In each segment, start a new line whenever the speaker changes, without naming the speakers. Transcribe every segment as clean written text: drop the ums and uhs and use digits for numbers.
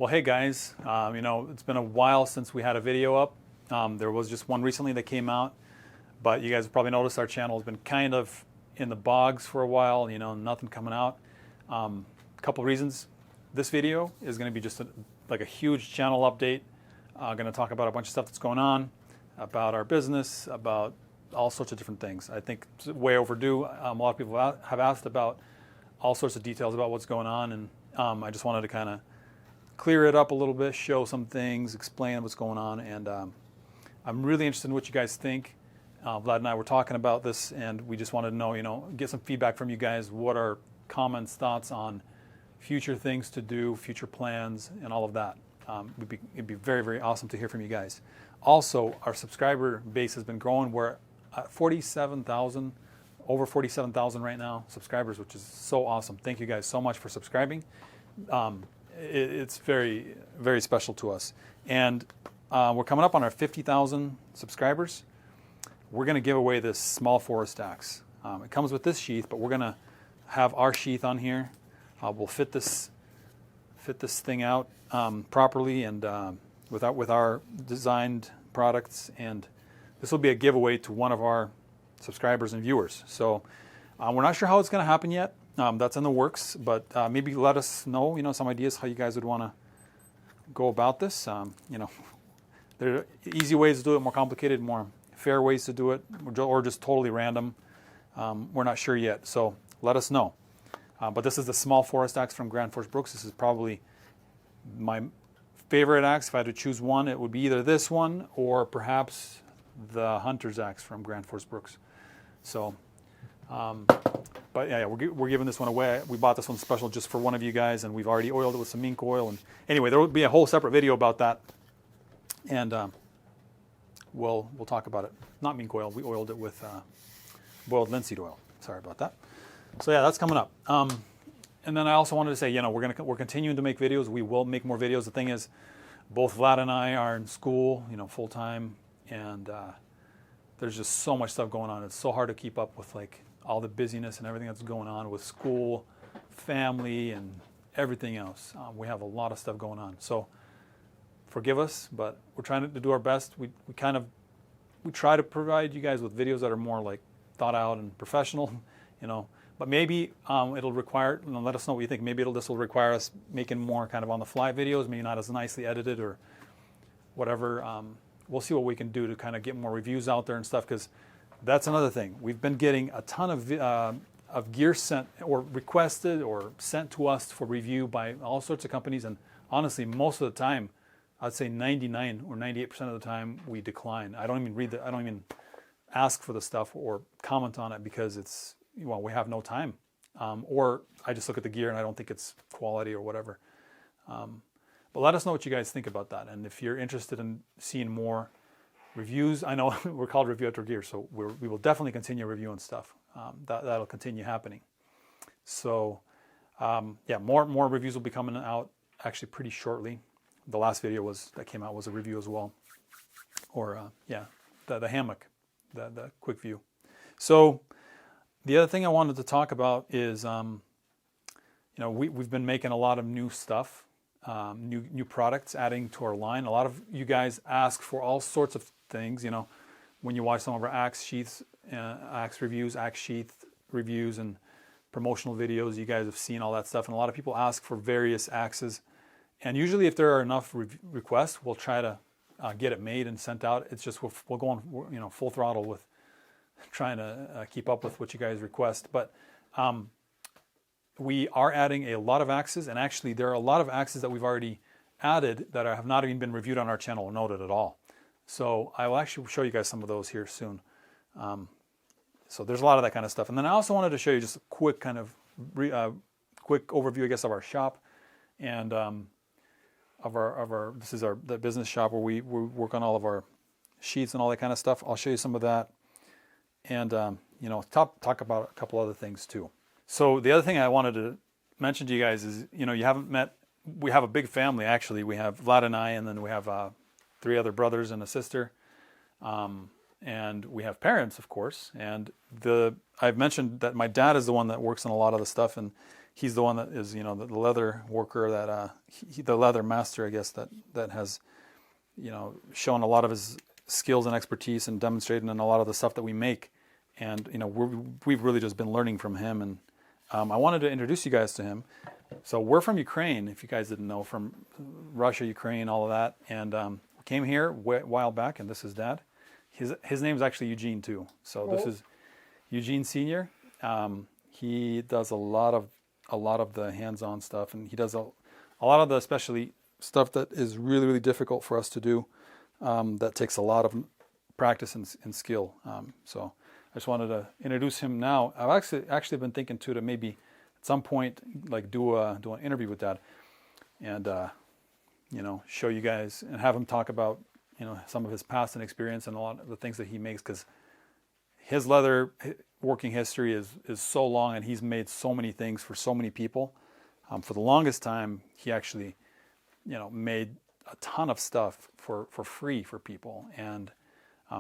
Well, hey guys, it's been a while since we had a video up. There was just one recently that came out, but you guys have probably noticed our channel has been kind of in the bogs for a while, nothing coming out. A couple reasons. This video is going to be just like a huge channel update. Going to talk about a bunch of stuff that's going on, about our business, about all sorts of different things. I think it's way overdue. A lot of people have asked about all sorts of details about what's going on, and I just wanted to kind of clear it up a little bit, show some things, explain what's going on, and I'm really interested in what you guys think. Vlad and I were talking about this, and we just wanted to know, get some feedback from you guys. What are comments, thoughts on future things to do, future plans, and all of that. It'd be very, very awesome to hear from you guys. Also, our subscriber base has been growing. We're at 47,000, over 47,000 right now, subscribers, which is so awesome. Thank you guys so much for subscribing. It's very, very special to us. And we're coming up on our 50,000 subscribers. We're going to give away this small forest axe. It comes with this sheath, but we're going to have our sheath on here. We'll fit this thing out properly and with our designed products, and this will be a giveaway to one of our subscribers and viewers. So we're not sure how it's going to happen yet. That's in the works, but maybe let us know, some ideas how you guys would want to go about this. There are easy ways to do it, more complicated, more fair ways to do it, or just totally random. We're not sure yet, so let us know. But this is the small forest axe from Grand Force Brooks. This is probably my favorite axe. If I had to choose one, it would be either this one or perhaps the Hunter's axe from Grand Force Brooks. So, but yeah, we're giving this one away. We bought this one special just for one of you guys, and we've already oiled it with some mink oil. And anyway, there will be a whole separate video about that, and we'll talk about it. Not mink oil. We oiled it with boiled linseed oil. Sorry about that. So yeah, that's coming up. And then I also wanted to say, we're continuing to make videos. We will make more videos. The thing is, both Vlad and I are in school, full time, and there's just so much stuff going on. It's so hard to keep up with all the busyness and everything that's going on with school, family, and everything else. We have a lot of stuff going on. So forgive us, but we're trying to do our best. We try to provide you guys with videos that are more thought out and professional, But maybe it'll require, let us know what you think. Maybe this will require us making more kind of on the fly videos, maybe not as nicely edited or whatever. We'll see what we can do to kind of get more reviews out there and stuff, because that's another thing. We've been getting a ton of gear sent or requested or sent to us for review by all sorts of companies, and honestly, most of the time, I'd say 99 or 98% of the time, we decline. I don't even read I don't even ask for the stuff or comment on it because it's, we have no time, or I just look at the gear and I don't think it's quality or whatever. But let us know what you guys think about that, and if you're interested in seeing more reviews. I know we're called Review Outdoor Gear, so we will definitely continue reviewing stuff. That'll continue happening. So yeah, more reviews will be coming out actually pretty shortly. The last video that came out was a review as well, or yeah, the hammock, the quick view. So the other thing I wanted to talk about is, we've been making a lot of new stuff, new products, adding to our line. A lot of you guys ask for all sorts of things. When you watch some of our axe sheaths, axe reviews, axe sheath reviews, and promotional videos, you guys have seen all that stuff. And a lot of people ask for various axes. And usually, if there are enough requests, we'll try to get it made and sent out. It's just we'll go on, full throttle with trying to keep up with what you guys request. But we are adding a lot of axes, and actually there are a lot of axes that we've already added that have not even been reviewed on our channel or noted at all. So I will actually show you guys some of those here soon. So there's a lot of that kind of stuff. And then I also wanted to show you just a quick kind of quick overview, I guess, of our shop, and this is the business shop where we work on all of our sheets and all that kind of stuff. I'll show you some of that. And talk about a couple other things too. So the other thing I wanted to mention to you guys is, you haven't met. We have a big family actually. We have Vlad and I, and then we have 3 other brothers and a sister, and we have parents, of course. And I've mentioned that my dad is the one that works on a lot of the stuff, and he's the one that is, you know, the leather worker that, the leather master, I guess, that has, you know, shown a lot of his skills and expertise and demonstrated in a lot of the stuff that we make. And, you know, we've really just been learning from him. And I wanted to introduce you guys to him. So we're from Ukraine, if you guys didn't know, from Russia, Ukraine, all of that. And came here a while back, and this is Dad. His name is actually Eugene too. So this is Eugene Senior. He does a lot of the hands-on stuff, and he does a lot of the especially stuff that is really, really difficult for us to do. That takes a lot of practice and skill. So I just wanted to introduce him now. I've actually been thinking too to maybe at some point like do an interview with Dad, and you know, show you guys and have him talk about, you know, some of his past and experience and a lot of the things that he makes, because his leather working history is so long, and he's made so many things for so many people. For the longest time, he actually, you know, made a ton of stuff for free for people, and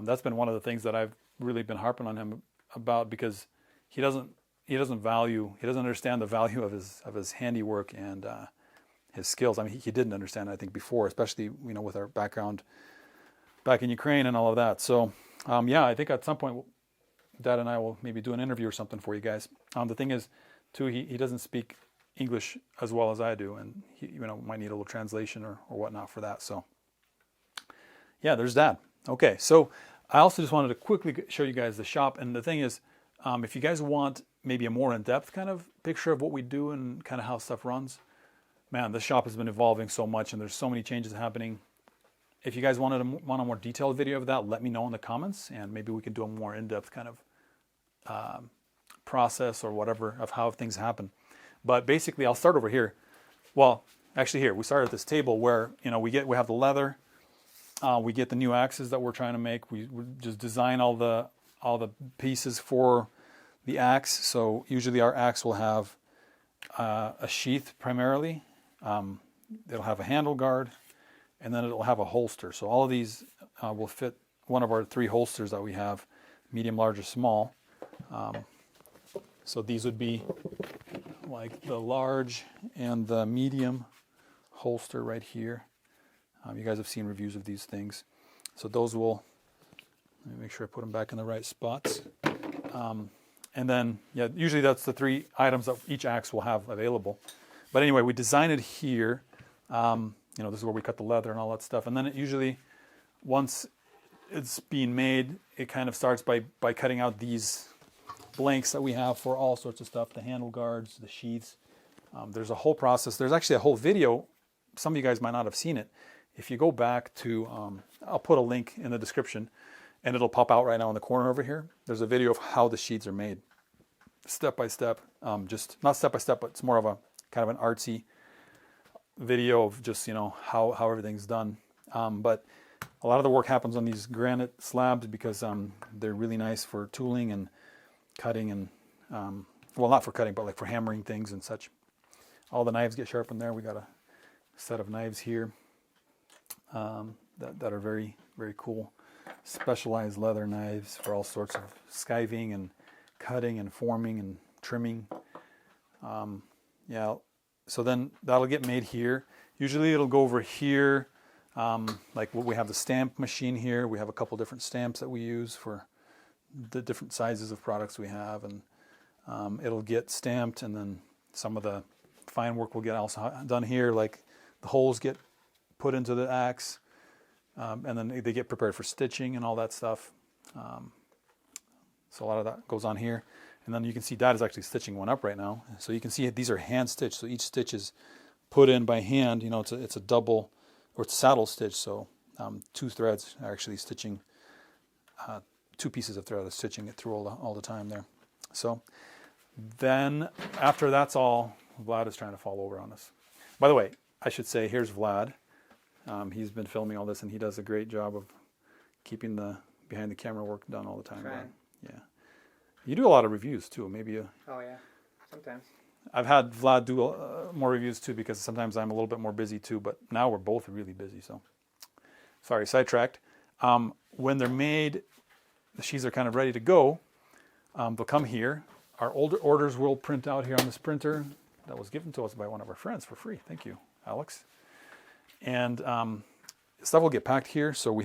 that's been one of the things that I've really been harping on him about, because he doesn't understand the value of his handiwork and his skills. I mean, he didn't understand it, I think, before, especially, you know, with our background back in Ukraine and all of that. So yeah, I think at some point Dad and I will maybe do an interview or something for you guys. The thing is too, he doesn't speak English as well as I do, and he, you know, might need a little translation or whatnot for that. So yeah, there's Dad. Okay, so I also just wanted to quickly show you guys the shop. And the thing is, if you guys want maybe a more in-depth kind of picture of what we do and kind of how stuff runs, man, the shop has been evolving so much, and there's so many changes happening. If you guys want a more detailed video of that, let me know in the comments, and maybe we can do a more in-depth kind of process or whatever of how things happen. But basically, I'll start over here. Well, actually here, we start at this table where, you know, we have the leather, we get the new axes that we're trying to make. We just design all the pieces for the axe. So usually our axe will have a sheath primarily. It'll have a handle guard, and then it'll have a holster. So all of these will fit one of our 3 holsters that we have, medium, large, or small. So these would be like the large and the medium holster right here. You guys have seen reviews of these things. So those will, let me make sure I put them back in the right spots. And then, yeah, usually that's the 3 items that each axe will have available. But anyway, we design it here. You know, this is where we cut the leather and all that stuff. And then it usually, once it's being made, it kind of starts by cutting out these blanks that we have for all sorts of stuff, the handle guards, the sheaths. There's a whole process. There's actually a whole video. Some of you guys might not have seen it. If you go back to, I'll put a link in the description, and it'll pop out right now in the corner over here. There's a video of how the sheaths are made, step by step. Just not step by step, but it's more of a kind of an artsy video of just, you know, how everything's done. But a lot of the work happens on these granite slabs because they're really nice for tooling and cutting and, well, not for cutting, but like for hammering things and such. All the knives get sharpened there. We got a set of knives here that are very, very cool. Specialized leather knives for all sorts of skiving and cutting and forming and trimming. Yeah, so then that'll get made here. Usually it'll go over here. Like we have the stamp machine here. We have a couple different stamps that we use for the different sizes of products we have, and it'll get stamped, and then some of the fine work will get also done here, like the holes get put into the axe, and then they get prepared for stitching and all that stuff. So a lot of that goes on here. And then you can see Dad is actually stitching one up right now. So you can see these are hand stitched. So each stitch is put in by hand. You know, it's a double, or it's a saddle stitch. So 2 threads are actually stitching, 2 pieces of thread are stitching it through all the time there. So then after that's all, Vlad is trying to fall over on us. By the way, I should say, here's Vlad. He's been filming all this, and he does a great job of keeping the behind the camera work done all the time. Yeah. You do a lot of reviews too, maybe.
Oh yeah, sometimes.
I've had Vlad do more reviews too, because sometimes I'm a little bit more busy too, but now we're both really busy, so. Sorry, sidetracked. When they're made, the sheaths are kind of ready to go. They'll come here. Our older orders will print out here on this printer. that was given to us by one of our friends for free. Thank you, Alex. And stuff will get packed here. So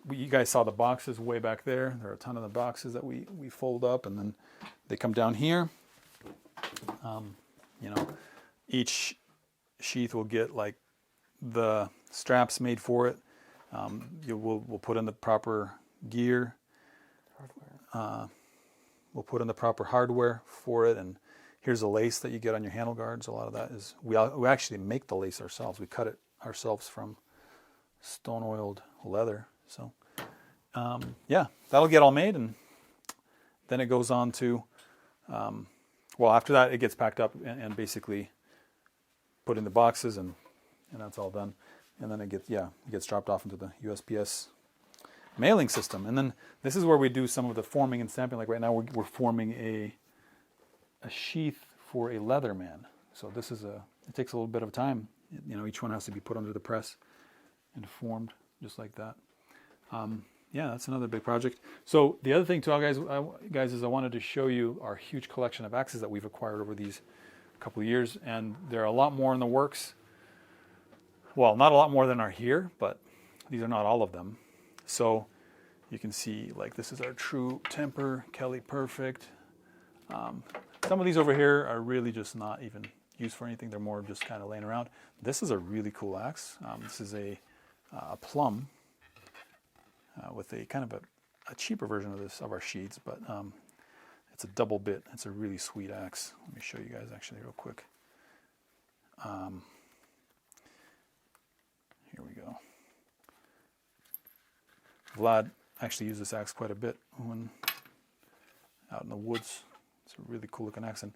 you guys saw the boxes way back there. There are a ton of the boxes that we fold up, and then they come down here. You know, each sheath will get like the straps made for it. We'll put in the proper gear. We'll put in the proper hardware for it, and here's the lace that you get on your handle guards. A lot of that is we actually make the lace ourselves. We cut it ourselves from stone oiled leather. So yeah, that'll get all made, and then it goes on to after that it gets packed up and basically put in the boxes, and that's all done. And then it gets dropped off into the USPS mailing system. And then this is where we do some of the forming and stamping. Like right now we're forming a sheath for a Leatherman. So it takes a little bit of time. You know, each one has to be put under the press and formed just like that. Yeah, that's another big project. So the other thing too, guys, is I wanted to show you our huge collection of axes that we've acquired over these couple of years, and there are a lot more in the works. Well, not a lot more than are here, but these are not all of them. So you can see, like, this is our True Temper Kelly Perfect. Some of these over here are really just not even used for anything. They're more just kind of laying around. This is a really cool axe. This is a plum with a kind of a cheaper version of our sheaths, but it's a double bit. It's a really sweet axe. Let me show you guys actually real quick. Here we go. Vlad actually used this axe quite a bit when out in the woods. It's a really cool looking axe, and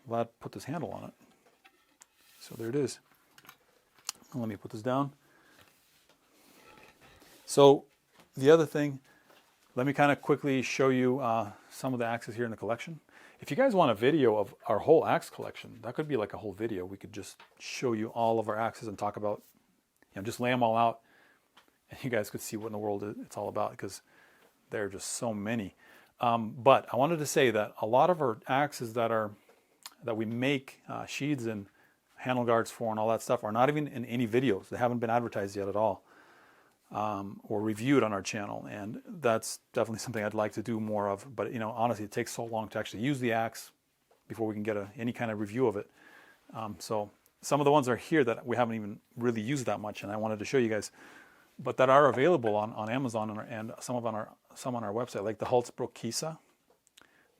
Vlad put this handle on it. So there it is. Let me put this down. So the other thing, let me kind of quickly show you some of the axes here in the collection. If you guys want a video of our whole axe collection, that could be like a whole video. We could just show you all of our axes and talk about, just lay them all out, and you guys could see what in the world it's all about, because there are just so many. But I wanted to say that a lot of our axes that we make sheaths and handle guards for and all that stuff are not even in any videos. They haven't been advertised yet at all, or reviewed on our channel, and that's definitely something I'd like to do more of. But honestly, it takes so long to actually use the axe before we can get any kind of review of it. So some of the ones are here that we haven't even really used that much, and I wanted to show you guys, but that are available on Amazon and some on our website, like the Halsbrook Kisa.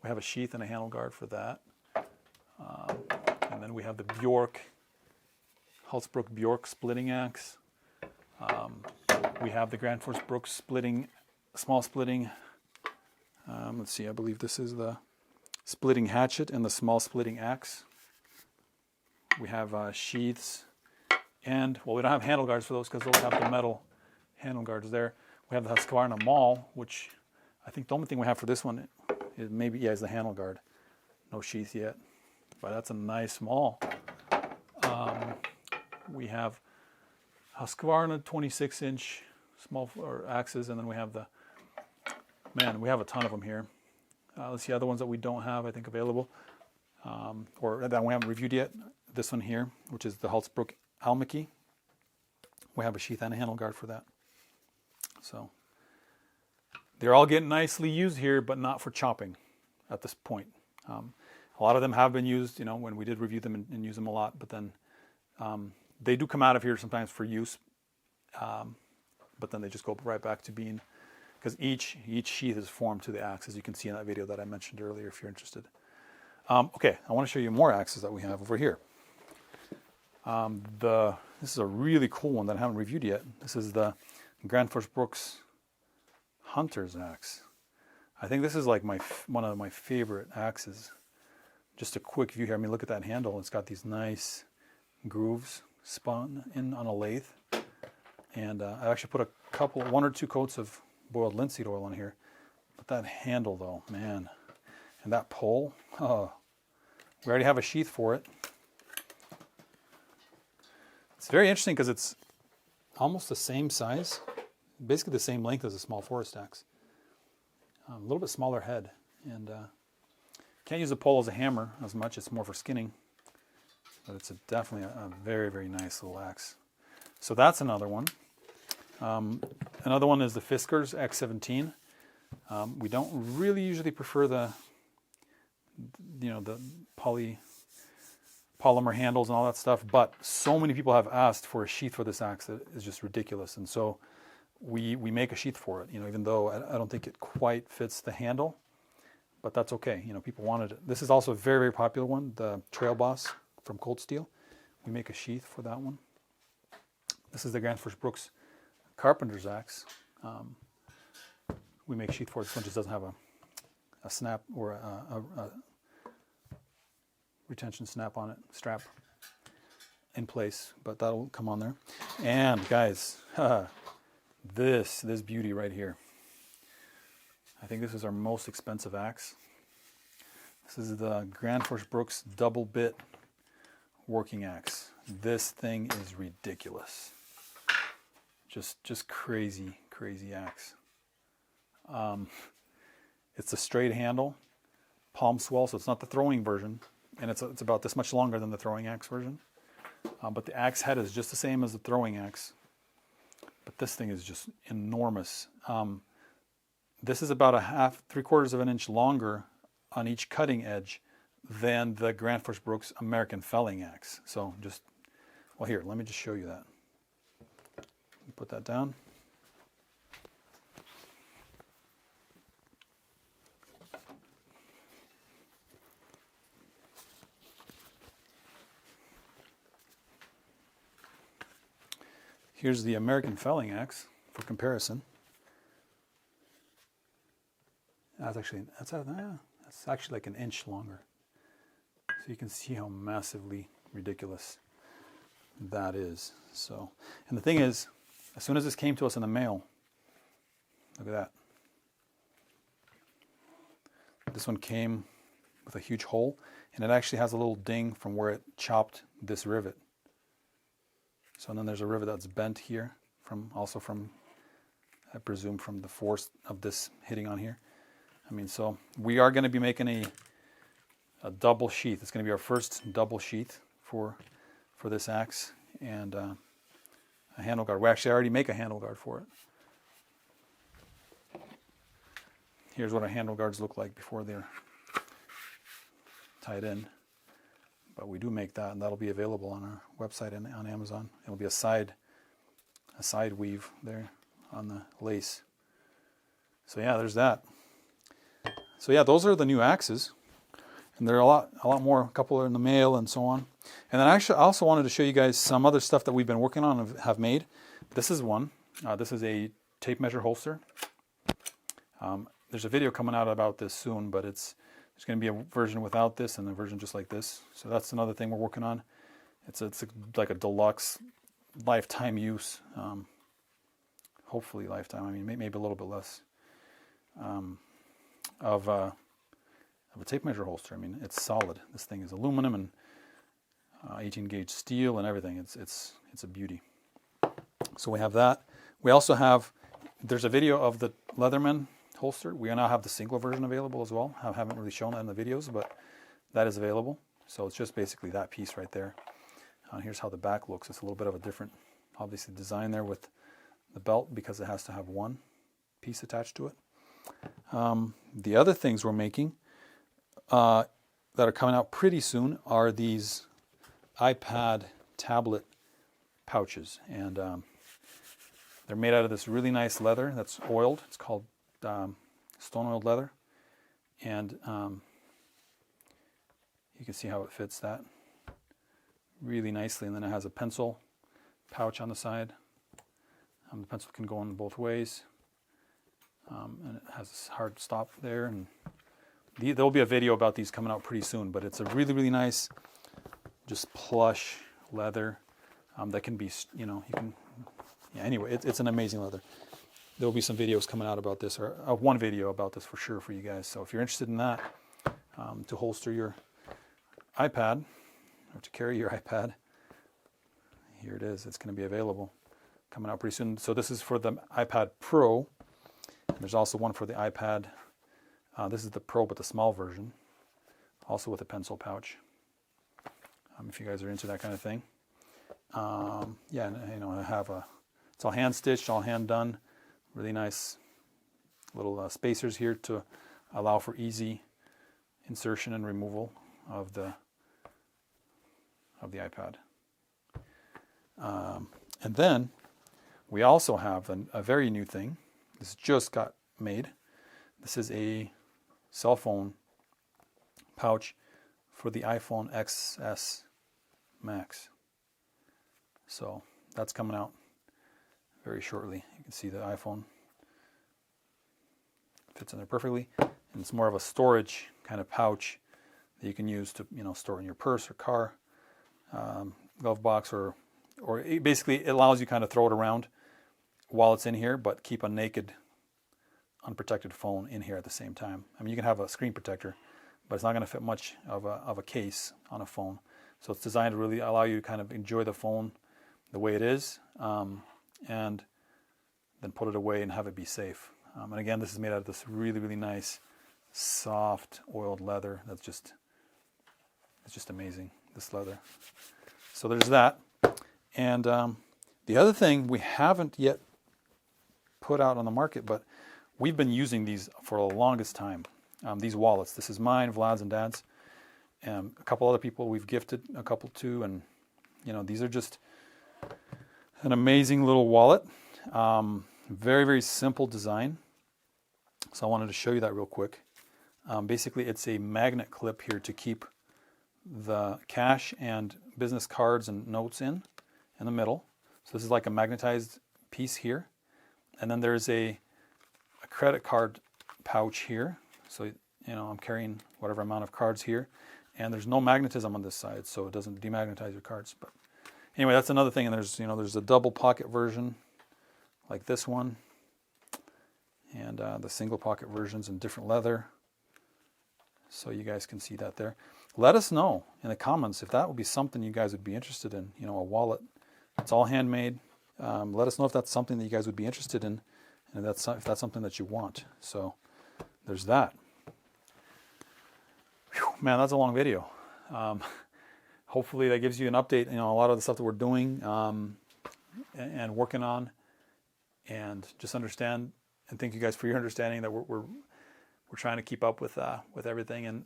We have a sheath and a handle guard for that. And then we have the Halsbrook Bjork splitting axe. We have the Grand Force Brooks small splitting. Let's see, I believe this is the splitting hatchet and the small splitting axe. We have sheaths, and we don't have handle guards for those because those have the metal handle guards there. We have the Husqvarna Maul, which I think the only thing we have for this one is the handle guard. No sheath yet, but that's a nice Maul. We have Husqvarna 26-inch small axes, and then we have we have a ton of them here. Let's see other ones that we don't have, I think, available, or that we haven't reviewed yet. This one here, which is the Halsbrook Almaky. We have a sheath and a handle guard for that. So they're all getting nicely used here, but not for chopping at this point. A lot of them have been used, when we did review them and use them a lot, but then they do come out of here sometimes for use, but then they just go right back to being, because each sheath is formed to the axe, as you can see in that video that I mentioned earlier, if you're interested. Okay, I want to show you more axes that we have over here. This is a really cool one that I haven't reviewed yet. This is the Grand Force Brooks Hunter's axe. I think this is like one of my favorite axes. Just a quick view here. I mean, look at that handle. It's got these nice grooves spun in on a lathe. And I actually put one or two coats of boiled linseed oil on here. But that handle though, man. And that pole, we already have a sheath for it. It's very interesting because it's almost the same size, basically the same length as a small forest axe. A little bit smaller head, and can't use the pole as a hammer as much. It's more for skinning. but it's definitely a very, very nice little axe. So that's another one. Another one is the Fiskars X17. We don't really usually prefer the polymer handles and all that stuff, but so many people have asked for a sheath for this axe that is just ridiculous, and so we make a sheath for it. Even though I don't think it quite fits the handle, but that's okay. People wanted it. This is also a very, very popular one, the Trail Boss from Cold Steel. We make a sheath for that one. This is the Granfors Brooks Carpenter's axe. We make a sheath for it. This one just doesn't have a snap or a retention snap on it, strap in place, but that'll come on there. And guys, this beauty right here. I think this is our most expensive axe. This is the Granfors Brooks double bit working axe. This thing is ridiculous. Just crazy axe. It's a straight handle, palm swell, so it's not the throwing version, and it's about this much longer than the throwing axe version. But the axe head is just the same as the throwing axe. But this thing is just enormous. This is about 3/4 of an inch longer on each cutting edge than the Granfors Brooks American felling axe. So well, here, let me just show you that. Put that down. Here's the American felling axe for comparison. That's actually like an inch longer. So you can see how massively ridiculous that is. So, and the thing is, as soon as this came to us in the mail, look at that. This one came with a huge hole, and it actually has a little ding from where it chopped this rivet. So then there's a rivet that's bent here, also from, I presume, from the force of this hitting on here. So we are going to be making a double sheath. It's going to be our first double sheath for this axe, and a handle guard. We actually already make a handle guard for it. Here's what our handle guards look like before they're tied in. But we do make that, and that'll be available on our website and on Amazon. It'll be a side weave there on the lace. So yeah, there's that. So yeah, those are the new axes, and there are a lot more. A couple are in the mail and so on. And then actually, I also wanted to show you guys some other stuff that we've been working on and have made. This is one. This is a tape measure holster. There's a video coming out about this soon, but there's going to be a version without this and a version just like this. So that's another thing we're working on. It's like a deluxe lifetime use. Hopefully lifetime. Maybe a little bit less. Of a tape measure holster. It's solid. This thing is aluminum and 18 gauge steel and everything. It's a beauty. So we have that. We also have, there's a video of the Leatherman holster. We now have the single version available as well. I haven't really shown that in the videos, but that is available. So it's just basically that piece right there. Here's how the back looks. It's a little bit of a different, obviously, design there with the belt because it has to have one piece attached to it. The other things we're making that are coming out pretty soon are these iPad tablet pouches, and they're made out of this really nice leather that's oiled. It's called stone oiled leather, and you can see how it fits that really nicely. And then it has a pencil pouch on the side. The pencil can go in both ways. And it has this hard stop there, and there'll be a video about these coming out pretty soon, but it's a really, really nice, just plush leather that can be, anyway, it's an amazing leather. There'll be some videos coming out about this, or one video about this for sure for you guys. So if you're interested in that, to holster your iPad, or to carry your iPad, here it is. It's going to be available, coming out pretty soon. So this is for the iPad Pro. There's also one for the iPad. This is the Pro, but the small version, also with a pencil pouch. if you guys are into that kind of thing. Yeah, and, you know, I have it's all hand stitched, all hand done. Really nice little spacers here to allow for easy insertion and removal of the iPad. And then we also have a very new thing. This just got made. This is a cell phone pouch for the iPhone XS Max. So that's coming out very shortly. You can see the iPhone fits in there perfectly, and it's more of a storage kind of pouch that you can use to, you know, store in your purse or car, glove box, or basically it allows you kind of throw it around while it's in here, but keep a naked, unprotected phone in here at the same time. I mean, you can have a screen protector, but it's not going to fit much of a case on a phone. So it's designed to really allow you to kind of enjoy the phone the way it is, and then put it away and have it be safe. And again, this is made out of this really, really nice, soft, oiled leather. It's just amazing, this leather. So there's that. And the other thing we haven't yet put out on the market, but we've been using these for the longest time. These wallets. This is mine, Vlad's, and Dad's. A couple other people we've gifted a couple to, and you know, these are just an amazing little wallet. Very, very simple design. So I wanted to show you that real quick. Basically, it's a magnet clip here to keep the cash and business cards and notes in the middle. So this is like a magnetized piece here. And then there's a credit card pouch here. So, you know, I'm carrying whatever amount of cards here. And there's no magnetism on this side, so it doesn't demagnetize your cards. But anyway, that's another thing. And there's a double pocket version like this one, and the single pocket versions in different leather. So you guys can see that there. Let us know in the comments if that would be something you guys would be interested in. You know, a wallet. It's all handmade. Let us know if that's something that you guys would be interested in, and if that's something that you want. So there's that. Whew, man, that's a long video. Hopefully that gives you an update. You know, a lot of the stuff that we're doing and working on, and just understand. And thank you guys for your understanding that we're trying to keep up with everything. And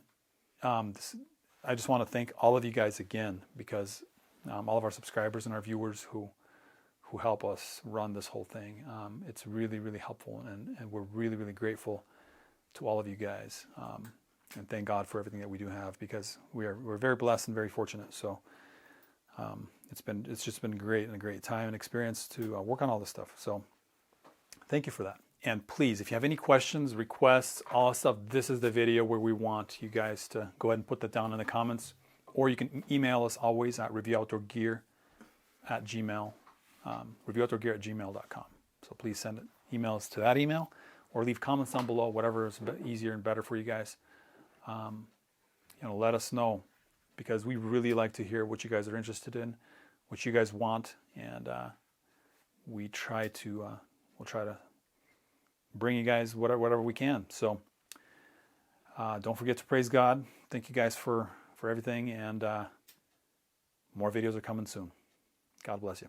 I just want to thank all of you guys again, because all of our subscribers and our viewers who help us run this whole thing. It's really, really helpful, and we're really, really grateful to all of you guys. And thank God for everything that we do have, because we're very blessed and very fortunate. So it's just been great, and a great time and experience to work on all this stuff. So thank you for that. And please, if you have any questions, requests, all that stuff, this is the video where we want you guys to go ahead and put that down in the comments. Or you can email us always at reviewoutdoorgear@gmail, reviewoutdoorgear@gmail.com. So please send emails to that email, or leave comments down below, whatever is easier and better for you guys. You know, let us know, because we really like to hear what you guys are interested in, what you guys want, and we'll try to bring you guys whatever we can. So don't forget to praise God. Thank you guys for everything, and more videos are coming soon. God bless you.